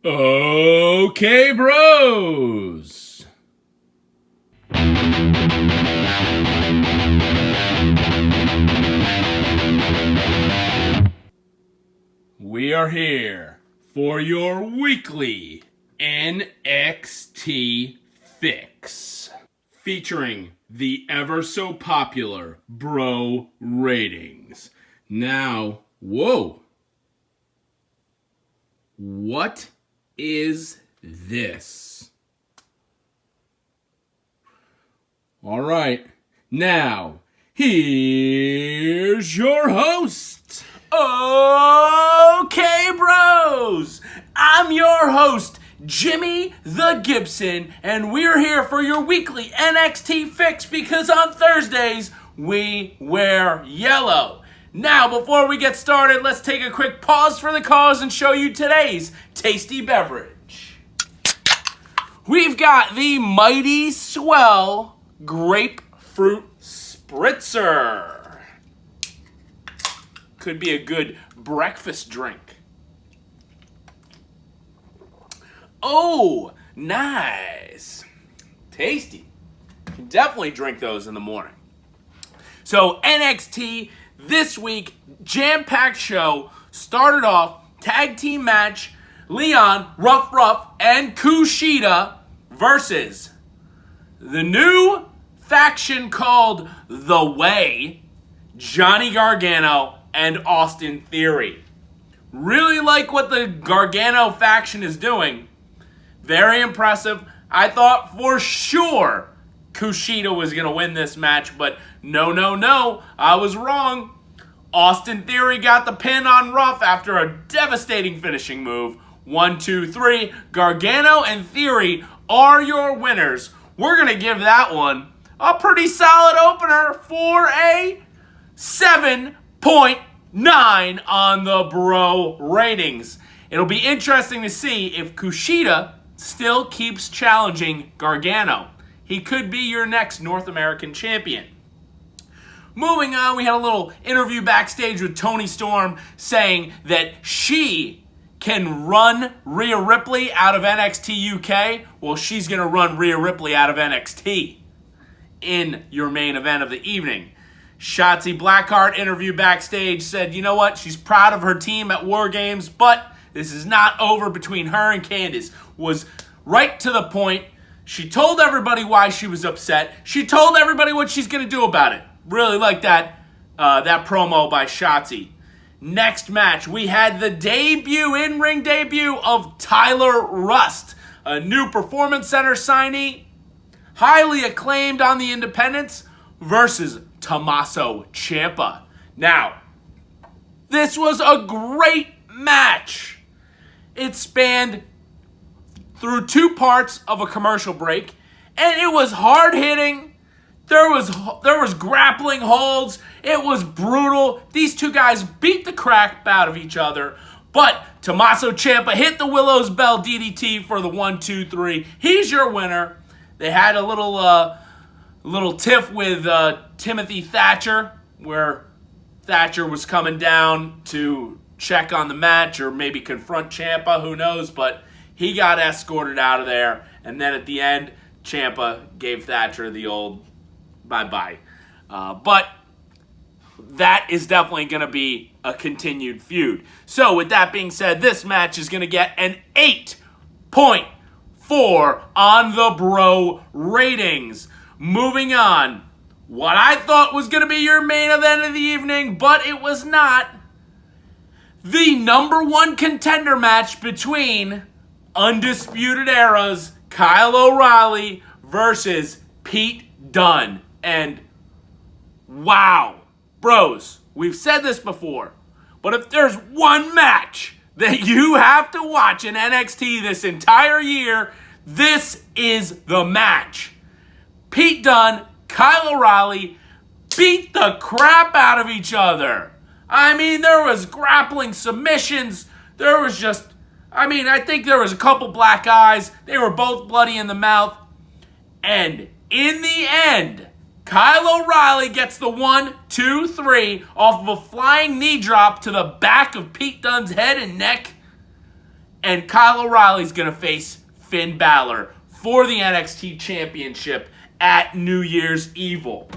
Okay, bros. We are here for your weekly NXT Fix, featuring the ever so popular bro ratings. Now, whoa. What is this? All right. Now, here's your host. Okay, bros. I'm your host, Jimmy the Gibson, and we're here for your weekly NXT Fix because on Thursdays, we wear yellow. Now, before we get started, let's take a quick pause for the cause and show you today's tasty beverage. We've got the Mighty Swell Grapefruit Spritzer. Could be a good breakfast drink. Oh, nice. Tasty. Can definitely drink those in the morning. So NXT this week, jam-packed show, started off tag team match, Leon, Ruff, and Kushida versus the new faction called The Way, Johnny Gargano, and Austin Theory. Really like what the Gargano faction is doing. Very impressive. I thought for sure Kushida was going to win this match, but no, I was wrong. Austin Theory got the pin on Ruff after a devastating finishing move. 1, 2, 3. Gargano and Theory are your winners. We're going to give that one a pretty solid opener for a 7.9 on the bro ratings. It'll be interesting to see if Kushida still keeps challenging Gargano. He could be your next North American champion. Moving on, we had a little interview backstage with Toni Storm saying that she can run Rhea Ripley out of NXT UK. Well, she's going to run Rhea Ripley out of NXT in your main event of the evening. Shotzi Blackheart interview backstage said, you know what, she's proud of her team at War Games, but this is not over between her and Candice. Was right to the point. She told everybody why she was upset. She told everybody what she's going to do about it. Really like that promo by Shotzi. Next match, we had the in-ring debut of Tyler Rust, a new Performance Center signee, highly acclaimed on the independents, versus Tommaso Ciampa. Now, this was a great match. It spanned through 2 parts of a commercial break, and it was hard-hitting. There was grappling holds. It was brutal. These two guys beat the crap out of each other. But Tommaso Ciampa hit the Willow's Bell DDT for the 1, 2, 3. He's your winner. They had a little tiff with Timothy Thatcher, where Thatcher was coming down to check on the match or maybe confront Ciampa. Who knows? But he got escorted out of there. And then at the end, Ciampa gave Thatcher the old bye-bye. But that is definitely going to be a continued feud. So with that being said, this match is going to get an 8.4 on the bro ratings. Moving on. What I thought was going to be your main event of the evening, but it was not. The number 1 contender match between Undisputed Era's Kyle O'Reilly versus Pete Dunne. And wow, bros, we've said this before, but if there's one match that you have to watch in NXT this entire year, this is the match. Pete Dunne, Kyle O'Reilly beat the crap out of each other. I mean, there was grappling submissions. There was just, I think there was a couple black eyes. They were both bloody in the mouth. And in the end, Kyle O'Reilly gets the 1, 2, 3 off of a flying knee drop to the back of Pete Dunne's head and neck. And Kyle O'Reilly's going to face Finn Balor for the NXT Championship at New Year's Evil.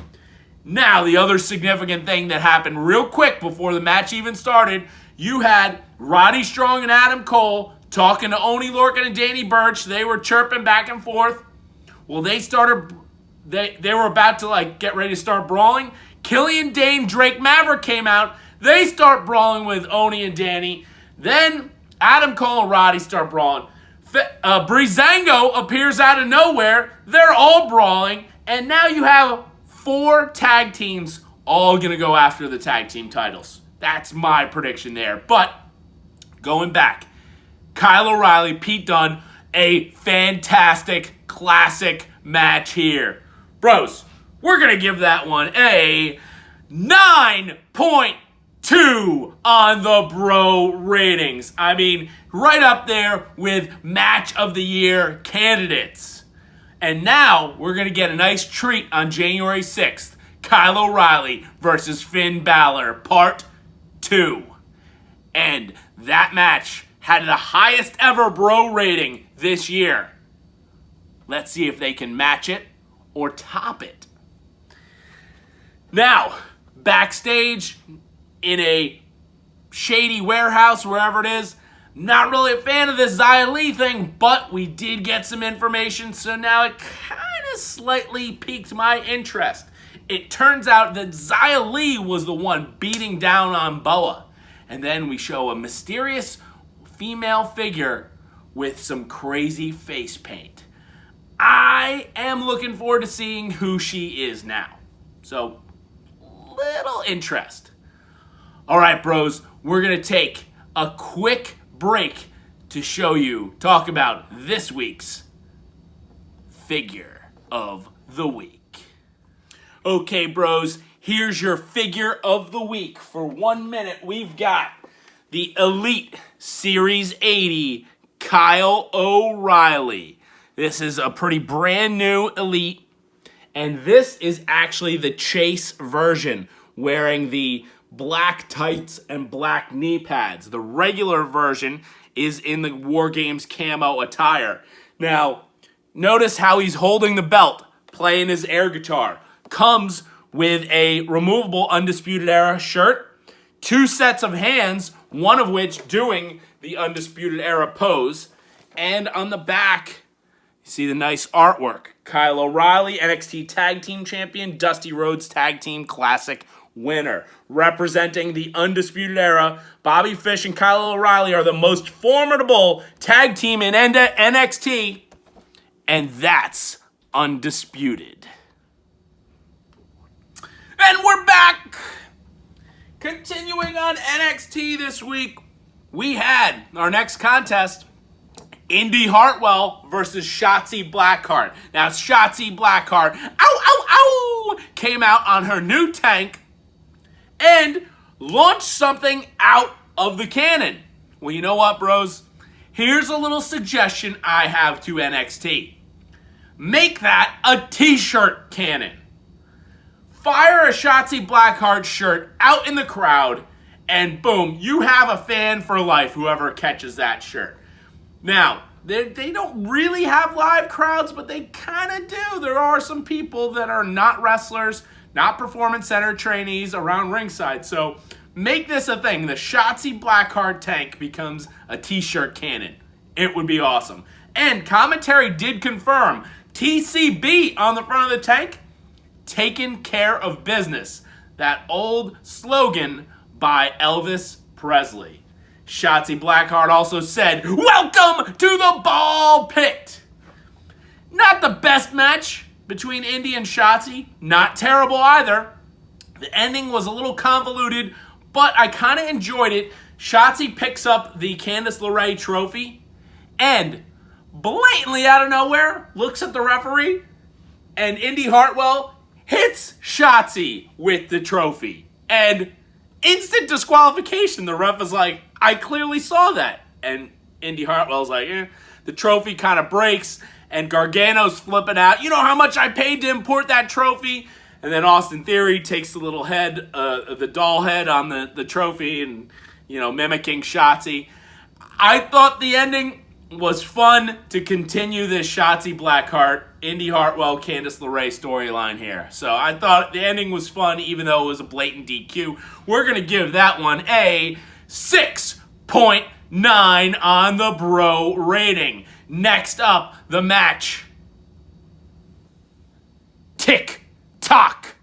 Now, the other significant thing that happened real quick before the match even started, you had Roddy Strong and Adam Cole talking to Oney Lorcan and Danny Burch. They were chirping back and forth. Well, they were about to get ready to start brawling. Killian Dane, Drake Maverick came out. They start brawling with Oney and Danny. Then Adam Cole and Roddy start brawling. Breezango appears out of nowhere. They're all brawling. And now you have 4 tag teams all going to go after the tag team titles. That's my prediction there. But going back, Kyle O'Reilly, Pete Dunne, a fantastic, classic match here. Bros, we're going to give that one a 9.2 on the bro ratings. I mean, right up there with match of the year candidates. And now we're going to get a nice treat on January 6th. Kyle O'Reilly versus Finn Balor, Part 2. And that match had the highest ever bro rating this year. Let's see if they can match it or top it. Now, backstage in a shady warehouse, wherever it is, not really a fan of this Xia Li thing, but we did get some information, so now it kind of slightly piqued my interest. It turns out that Xia Li was the one beating down on Boa. And then we show a mysterious female figure with some crazy face paint. I am looking forward to seeing who she is now. So, little interest. All right, bros, we're going to take a quick break to talk about this week's figure of the week. Okay, bros, here's your figure of the week. For 1 minute, we've got the Elite Series 80 Kyle O'Reilly. This is a pretty brand new Elite, and this is actually the Chase version, wearing the black tights and black knee pads. The regular version is in the War Games camo attire. Now, notice how he's holding the belt, playing his air guitar. Comes with a removable Undisputed Era shirt, 2 sets of hands, one of which doing the Undisputed Era pose, and on the back, you see the nice artwork. Kyle O'Reilly, NXT Tag Team Champion, Dusty Rhodes Tag Team Classic winner. Representing the Undisputed Era, Bobby Fish and Kyle O'Reilly are the most formidable tag team in NXT, and that's undisputed. And we're back! Continuing on NXT this week, we had our next contest, Indi Hartwell versus Shotzi Blackheart. Now, Shotzi Blackheart, came out on her new tank and launched something out of the cannon. Well, you know what, bros? Here's a little suggestion I have to NXT. Make that a t-shirt cannon. Fire a Shotzi Blackheart shirt out in the crowd, and boom, you have a fan for life, whoever catches that shirt. Now, they don't really have live crowds, but they kind of do. There are some people that are not wrestlers, not Performance Center trainees around ringside. So make this a thing. The Shotzi Blackheart tank becomes a t-shirt cannon. It would be awesome. And commentary did confirm TCB on the front of the tank, taking care of business. That old slogan by Elvis Presley. Shotzi Blackheart also said, "Welcome to the ball pit." Not the best match between Indi and Shotzi. Not terrible either. The ending was a little convoluted, but I kind of enjoyed it. Shotzi picks up the Candice LeRae trophy and blatantly out of nowhere looks at the referee, and Indi Hartwell hits Shotzi with the trophy. And instant disqualification. The ref is like, "I clearly saw that." And Indi Hartwell's like, The trophy kind of breaks, and Gargano's flipping out. "You know how much I paid to import that trophy?" And then Austin Theory takes the little head, the doll head on the trophy and, mimicking Shotzi. I thought the ending was fun to continue this Shotzi Blackheart, Indi Hartwell, Candice LeRae storyline here. So I thought the ending was fun, even though it was a blatant DQ. We're going to give that one a 6.9 on the bro rating. Next up, the match. Tick-tock.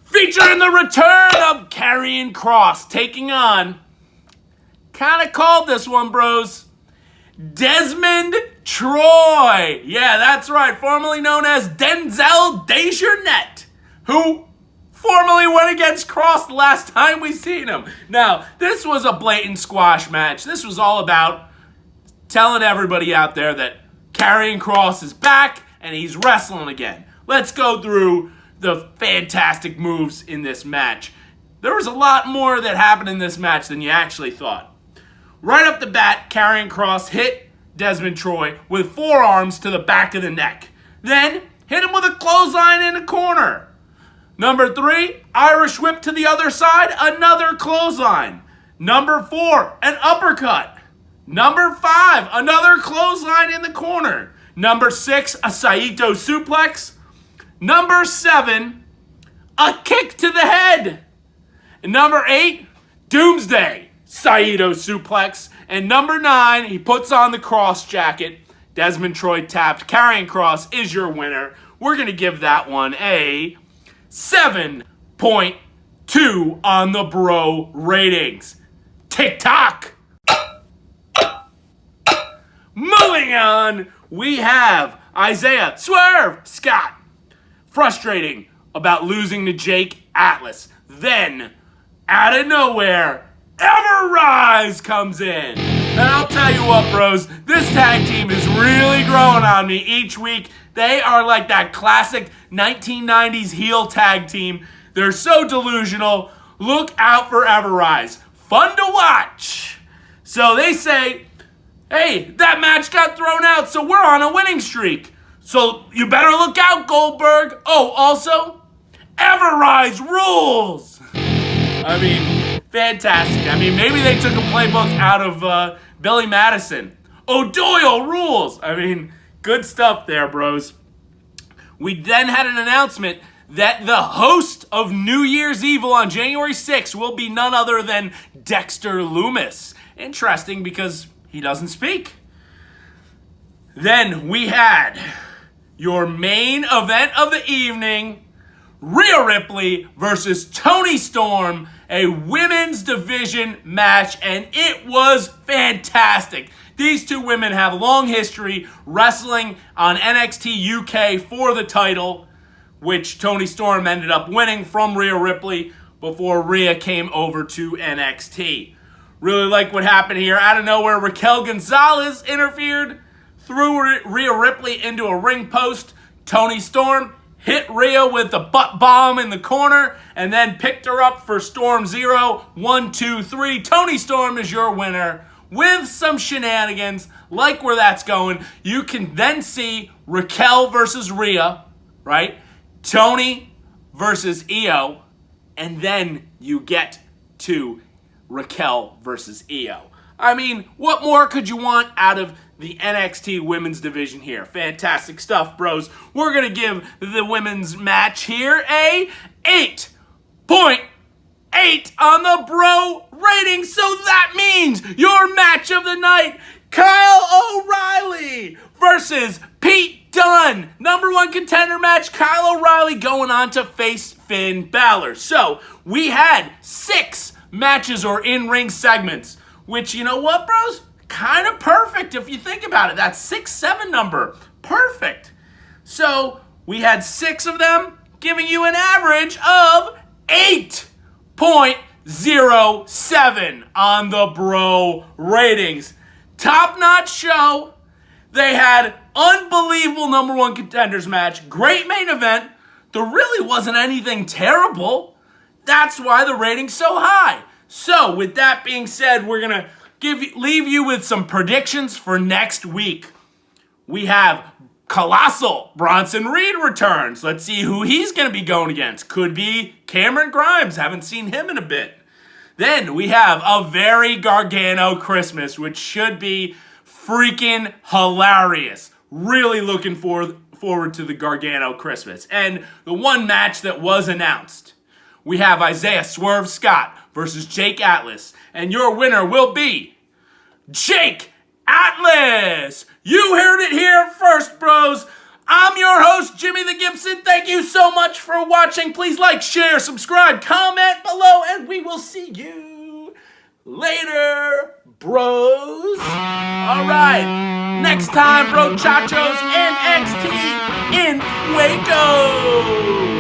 Featuring the return of Karrion Kross taking on, kind of called this one, bros, Desmond Troy. Yeah, that's right, formerly known as Denzel Dejournette, who formerly went against Kross the last time we seen him. Now, this was a blatant squash match. This was all about telling everybody out there that Karrion Kross is back and he's wrestling again. Let's go through the fantastic moves in this match. There was a lot more that happened in this match than you actually thought. Right off the bat, Karrion Kross hit Desmond Troy with forearms to the back of the neck. Then, hit him with a clothesline in the corner. Number 3, Irish whip to the other side, another clothesline. Number 4, an uppercut. Number 5, another clothesline in the corner. Number 6, a Saito suplex. Number 7, a kick to the head. And number 8, Doomsday Saito suplex. And number 9, he puts on the Kross jacket. Desmond Troy tapped. Karrion Kross is your winner. We're going to give that one a 7.2 on the bro ratings. TikTok. Moving on, we have Isaiah Swerve Scott frustrating about losing to Jake Atlas. Then, out of nowhere, Ever-Rise comes in. And I'll tell you what, bros, this tag team is really growing on me each week. They are like that classic 1990s heel tag team. They're so delusional. Look out for Ever-Rise. Fun to watch. So they say, hey, that match got thrown out, so we're on a winning streak. So you better look out, Goldberg. Oh, also, Ever-Rise rules. I mean, fantastic. I mean, maybe they took a playbook out of Billy Madison. O'Doyle rules. I mean, good stuff there, bros. We then had an announcement that the host of New Year's Evil on January 6th will be none other than Dexter Lumis. Interesting because he doesn't speak. Then we had your main event of the evening, Rhea Ripley versus Toni Storm, a women's division match, and it was fantastic. These two women have a long history wrestling on NXT UK for the title, which Toni Storm ended up winning from Rhea Ripley before Rhea came over to NXT. Really like what happened here. Out of nowhere, Raquel Gonzalez interfered, threw Rhea Ripley into a ring post. Toni Storm hit Rhea with the butt bomb in the corner, and then picked her up for Storm Zero. 1, 2, 3. Toni Storm is your winner with some shenanigans. Like where that's going. You can then see Raquel versus Rhea, right? Toni versus Io, and then you get to Raquel versus Io. I mean, what more could you want out of the NXT women's division here? Fantastic stuff, bros. We're going to give the women's match here a 8.8 on the bro rating. So that means your match of the night, Kyle O'Reilly versus Pete Dunne. Number 1 contender match, Kyle O'Reilly going on to face Finn Balor. So we had 6 matches or in-ring segments, which, you know what, bros? Kind of perfect if you think about it. That 6-7 number, perfect. So we had 6 of them, giving you an average of 8.07 on the bro ratings. Top-notch show. They had unbelievable number 1 contenders match, great main event. There really wasn't anything terrible. That's why the rating's so high. So, with that being said, we're going to leave you with some predictions for next week. We have Colossal Bronson Reed returns. Let's see who he's going to be going against. Could be Cameron Grimes. Haven't seen him in a bit. Then we have a very Gargano Christmas, which should be freaking hilarious. Really looking forward to the Gargano Christmas. And the one match that was announced, we have Isaiah Swerve Scott versus Jake Atlas. And your winner will be Jake Atlas. You heard it here first, bros. I'm your host, Jimmy the Gibson. Thank you so much for watching. Please like, share, subscribe, comment below, and we will see you later, bros. All right, next time, bro chachos, NXT in Waco.